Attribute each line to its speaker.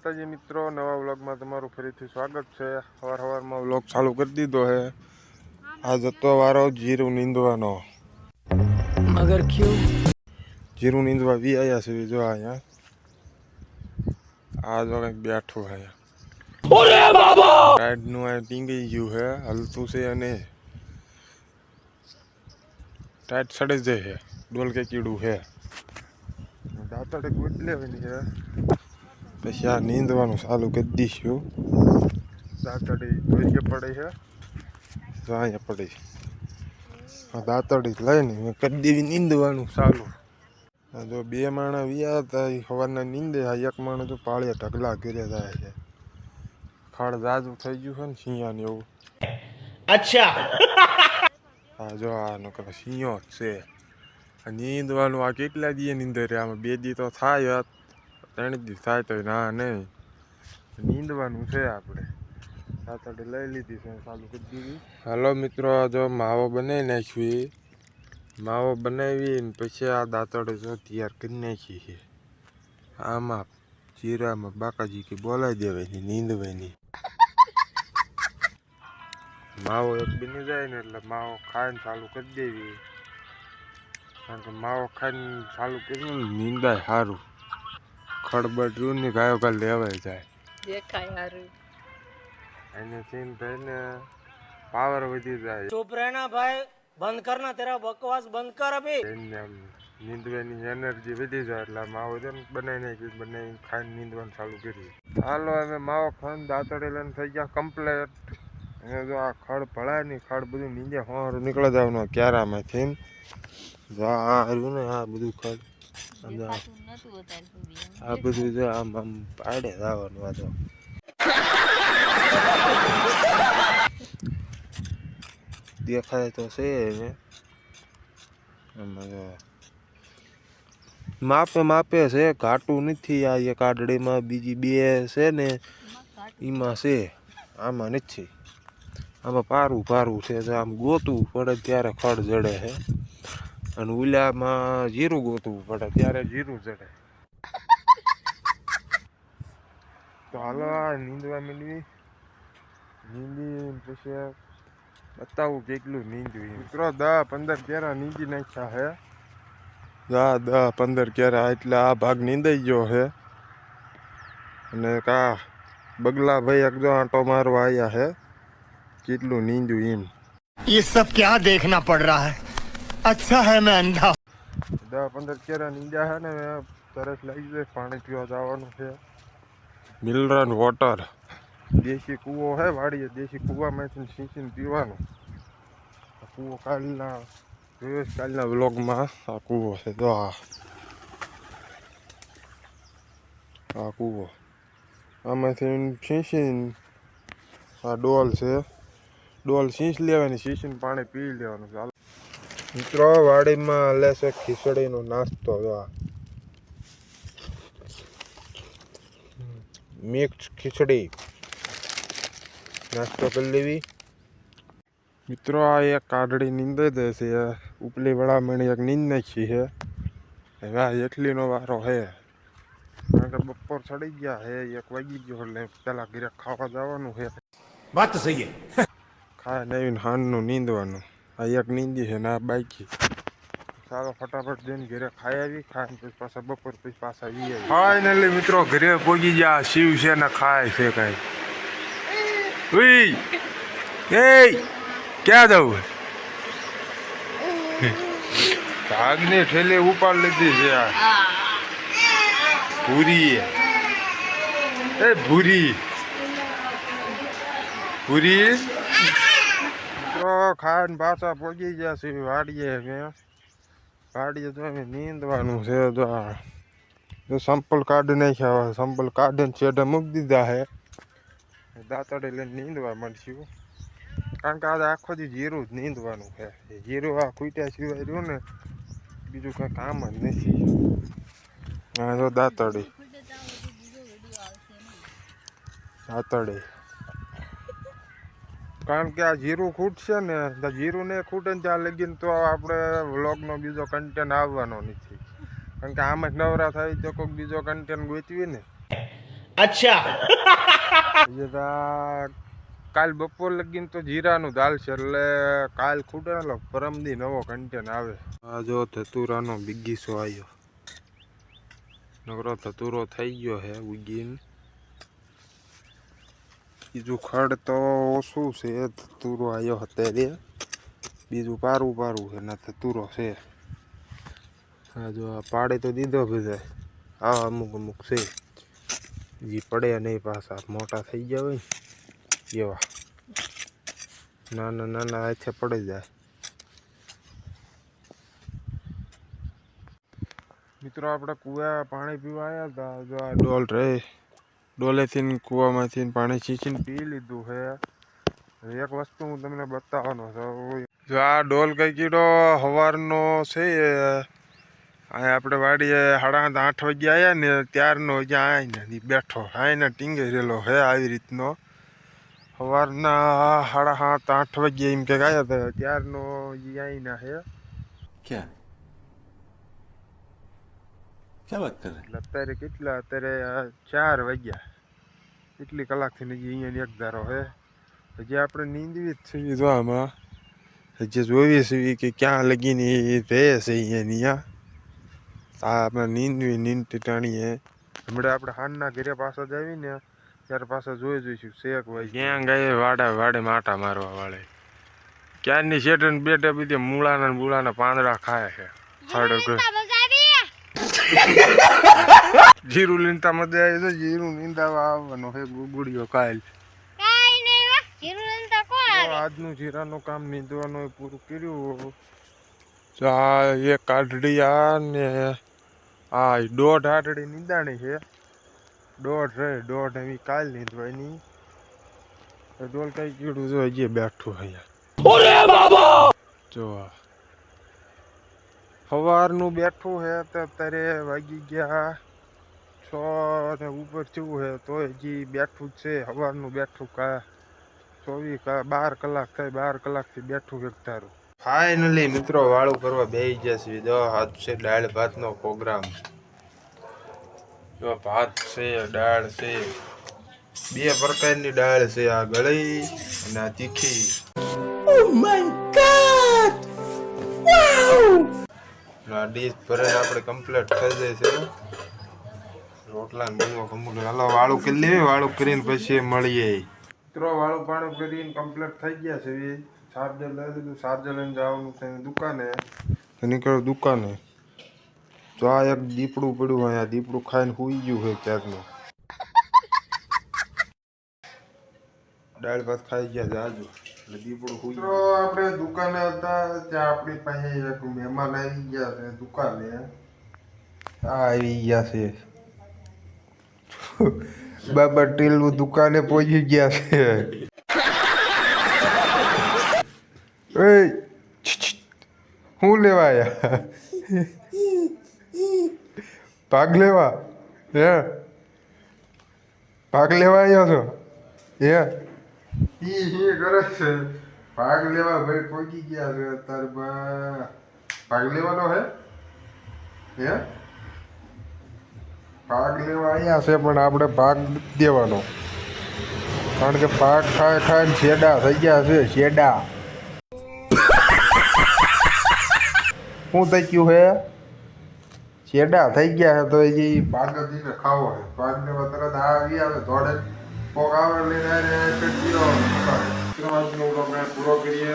Speaker 1: માતાજી મિત્રો, નવા વ્લોગમાં તમારું ફરીથી સ્વાગત છે। સવારમાં વ્લોગ ચાલુ કરી દીધો છે। આ જતો વારો જીરું નીંદવાનો, મગર ક્યું જીરું નીંદવા વી આયા છે। જો અહીંયા આ જો કંઈક બેઠું છે, ઓરે બાબા ટાઈડનું આ ટીંગી ગયું છે, હલતું છે અને ટાઈટ સડી જાય છે। ડોલ કે કીડું છે, દાંતડે ગોટ લેવાની છે, પછી આ નીંદવાનું ચાલુ કરી દઈશું। દાંતડી ધોઈ કે પડે છે, જો અહીંયા પડી છે, દાંતડી લઈને કરી દેવી નીંદવાનું ચાલુ। જો બે માણા વ્યા હતા એ સવારના નીંદે, આ એક માણસ તો પાળિયા ઢગલા ઘેરે જાય છે। ખડ જાજુ થઈ ગયું છે ને શિયાને એવું। અચ્છા હા જો આ નકર શિયો જ છે। નીંદવાનું આ કેટલા દી નીંદર આમાં 2 દી તો થાય, 3 દી થાય તો ના નહીં, નીંદવાનું છે આપણે। દાંતડે લઈ લીધી છે, ચાલુ કરી દીધી। હાલો મિત્રો, જો માવો બનાવી નાખ્યું, માવો બનાવીને પછી આ દાંતડે જો તૈયાર કરી નાખી છે। આમાં જીરામાં બાકાજી કે બોલાવી દેવાની, નીંદવાની। માવો એક બની જાય ને એટલે માવો ખાઈને ચાલુ કરી દેવી, કારણ કે માવો ખાઈને ચાલુ કર્યું ને નીંદાય સારું। ખડબડ રહ્યું ને ગાયો ગા લેવાય જાય, દેખાય સારું, એને સીન થઈને પાવર વધી જાય। ચૂપ રહેના ભાઈ, બંધ કરના, તેરા બકવાસ બંધ કર અભી। નીંદવાની એનર્જી વધી જાય એટલે માવો છે ને બનાવી નાખી, બનાવીને ખાઈને નીંદવાનું ચાલુ કરી। હાલો અમે માવો ખાઈને દાંતડે લઈને થઈ ગયા કમ્પ્લેટ। અને જો આ ખડ ભળાય ને ખડ બધું નીંદે હોરું નીકળી જવાનું ક્યારામાંથી। જો આ રહ્યું ને આ બધું ખડ, આ બધું જો આમ આમ પાડે જવાનું। આ તો દેખાય તો છે ને, માપે માપે છે, ઘાટું નથી। આ એક આડડીમાં બીજી 2 છે ને એમાં છે, આમાં નથી। આમાં પારું પારું છે, આમ ગોતવું પડે ત્યારે ખડ જડે છે, અને ઉલામાં જીરું ગોતવું પડે ત્યારે જીરું જડે। તો હાલો આ નીંદવા માંડવી, નીંદી પછી બતાવું કેટલું નીંદવી। મિત્રો 10-15 કેરા નીંદી નાખ્યા છે, 10-15 કેરા, એટલે આ ભાગ નીંદાઈ ગયો છે। અને કા બગલા ભાઈ એક જો આંટો મારવા આવ્યા છે, કેટલું નીંદ્યું એમ।
Speaker 2: ये सब क्या देखना पड़ रहा है, अच्छा है मैं अंधा।
Speaker 1: 10-15 કેરા નીંદ્યા છે ને, તરસ લાગી જાય, પાણી પીવા જવાનું છે। મિનરલ વોટર, દેશી કૂવો છે વાડીએ, દેશી કૂવામાંથી સિંચીને પીવાનું। આ કૂવો કાલના વ્લોગમાં આ કૂવો છે, તો આ કૂવો, આમાંથી સિંચીને આ ડોલ છે, ડોલ સિંચ લેવાની, સિંચીને પાણી પી લેવાનું। ચાલો મિત્રો, વાડીમાં હલે છે ખીચડીનો નાસ્તો, જો મિક્સ ખીચડી નાસ્તો કરી લેવી। મિત્રો આ એક કાઢડી નીંદે દે છે, ઉપલી વળામણી એક નીંદ નાખી છે। હવે આ એટલીનો વારો છે, કારણ કે બપોર ચડી ગયા છે, 1 વાગી ગયો, એટલે પેલા ઘરે ખાવા જવાનું છે।
Speaker 2: बात तो सही है।
Speaker 1: ખાય નવીન હાનનું નીંદવાનું, આ એક નીંદી છે ને આ બાકી। ચાલો ફટાફટ જઈને ઘરે ખાઈ આવી, ખાઈને પછી પાછા બપોર પછી પાછા વી આવી। ફાઇનલી મિત્રો ઘરે પહોંચી ગયા, શિવ છે ને ખાય છે કઈ। ઉઈ એ ક્યાં જવું, ભાગની ઠેલી ઉપાડ લીધી છે આ ભૂરી, એ ભૂરી ભૂરી મિત્રો ખાઈને પાછા પહોંચી ગયા છે વાડીએ। વાડીએ તો અમે નીંદવાનું છે, તો સંપલ કાઢી નાખ્યા, સંપલ કાઢીને છેડે મૂકી દીધા છે। દાંતડે લઈને નીંદવા માંડશું, કારણ કે આજે આખો દી જીરું જ નીંદવાનું છે। જીરું આ ખૂટ્યા સિવાય રહ્યું ને બીજું કંઈ કામ જ નથી। હા જો દાંતડી કારણ કે આ જીરું ખૂટશે ને, જીરું ને ખૂટે ને ત્યાં લગીને તો આપણે વ્લોગનો બીજો કન્ટેન્ટ આવવાનો નથી, કારણ કે આમ જ નવરા થાય તો કોઈક બીજો કન્ટેન્ટ ગોતવી ને।
Speaker 2: अच्छा।
Speaker 1: જરા કાલ બપોર લગીને તો જીરાનું દાલ છે એટલે કાલ ખૂટેલો પરમદી નવો કન્ટેન્ટ આવે. આ જો ધતુરાનો બિગીસો આવ્યો, નકરો ધતુરો થઈ ગયો હે ઉગીન. બીજું ખડ તો ઓછું છે, ધતુરો આવ્યો અત્યારે. બીજું પારું પારું છે ને ધતુરો છે. હા જો આ પાડે તો દીધો બધા, હા અમુક અમુક છે જે પડે નહીં, પાછા મોટા થઈ ગયા હોય ને એવા. નાના નાના હાથે પડી જાય. મિત્રો આપણે કૂવા પાણી પીવા આવ્યા હતા. જો આ ડોલ રહે, ડોલેથી કૂવામાંથી પાણી છીંચીને પી લીધું છે. એક વસ્તુ હું તમને બતાવવાનો છું. જો આ ડોલ કઈ કીડો સવારનો છે, અહીંયા આપણે વાડીએ 7:30 વાગે આવ્યા ને ત્યારનો અહીંયા આવીને બેઠો, આવીને ટીંગે રહેલો હે આવી રીતનો. સવારના 7:30-8 વાગે એમ કંઈક આવ્યા હતા ત્યારનો આવીને હે.
Speaker 3: क्या क्या बात कर रहे हैं?
Speaker 1: અત્યારે કેટલા, અત્યારે 4 વાગ્યા. કેટલી કલાકથી હજી અહીંયા એક ધારો હે. હજી આપણે નીંદવી જ છીએ. જો આમાં હજી જોવી છીએ કે ક્યાં લગીને રહે છે અહીંયા. આ આપણે નીંદતી ટાણીએ હમણાં આપણે હાનના ઘરે પાછા જ આવીને ત્યારે પાછા જોઈશું શેક ભાઈ ક્યાં ગયે વાડે માટા મારવા વાળે. ક્યારની શેઠ ને બેઠે બીજે મૂળાના બુળાના પાંદડા ખાય છે. જીરું લીંતા મજા આવી તો જીરું નીંદાવા આવવાનો હે ગુગુડિયો કાલ. આજનું જીરાનું કામ નીંદવાનું પૂરું કર્યું. આ એક કાઢડી આ ને આ 1.5 આટડી નીંદાણી છે. 1.5 એવી કાલ નીંદવાની. ડોલ કઈ કીધું જો હજી બેઠું અહીંયા. જો સવારનું બેઠું છે તો અત્યારે વાગી ગયા 6 ને ઉપર થયું છે તો હજી બેઠું જ છે. સવારનું બેઠું 12 કલાક થાય, 12 કલાકથી બેઠું એક તારું. ફાઇનલી મિત્રો વાળું કરવા બેસી જશે. જો આજ છે દાળ ભાતનો પ્રોગ્રામ. જો ભાત છે, દાળ છે, 2 પ્રકારની દાળ છે, આ ગળી અને આ તીખી.
Speaker 2: Oh my God! Wow!
Speaker 1: આ ડીશ ભરે આપણે કમ્પ્લીટ થઈ જાય છે. રોટલા ને બધું કમ્પ્લીટ. હાલો વાળું કરી લઈએ, વાળું કરીને પછી મળીએ. મિત્રો વાળું પાણી કરીને કમ્પ્લીટ થઈ ગયા છે. ચાર્જર લઈ લીધું, ચાર્જર લઈને જવાનું છે દુકાને. તો નીકળ્યો દુકાને. જો આ એક દીપડું પડ્યું અહીંયા, દીપડું ખાઈને સૂઈ ગયું છે ક્યારનું. દાળ ભાત ખાઈ ગયા જાજુ એટલે દીપડું સૂઈ ગયું. આપણે દુકાને હતા ત્યાં આપણી પાસે એક મહેમાન આવી ગયા છે દુકાને. આવી ગયા છે બાબા ટીલું દુકાને પહોંચી ગયા છે. શું લેવા આયા? ભાગ લેવા? હે ભાગ લેવા આવ્યો છો? હે ઈ કરે છે ભાગ લેવા. ભાઈ પહોંચી ગયા છે તાર ભાગ લેવાનો હે. હે ભાગ લેવા આવ્યા છે પણ આપણે ભાગ નથી દેવાનો, કારણ કે ભાગ ખાઈને છેડા થઈ ગયા છે. છેડા શું થઈ ગયું હે? છેડા થઈ ગયા છે તો એ ભાગ દીને ખાવો છે. ભાગ લેવા તરત આવી આવે ધોડે કોક આવે લઈને પૂરો કરીએ.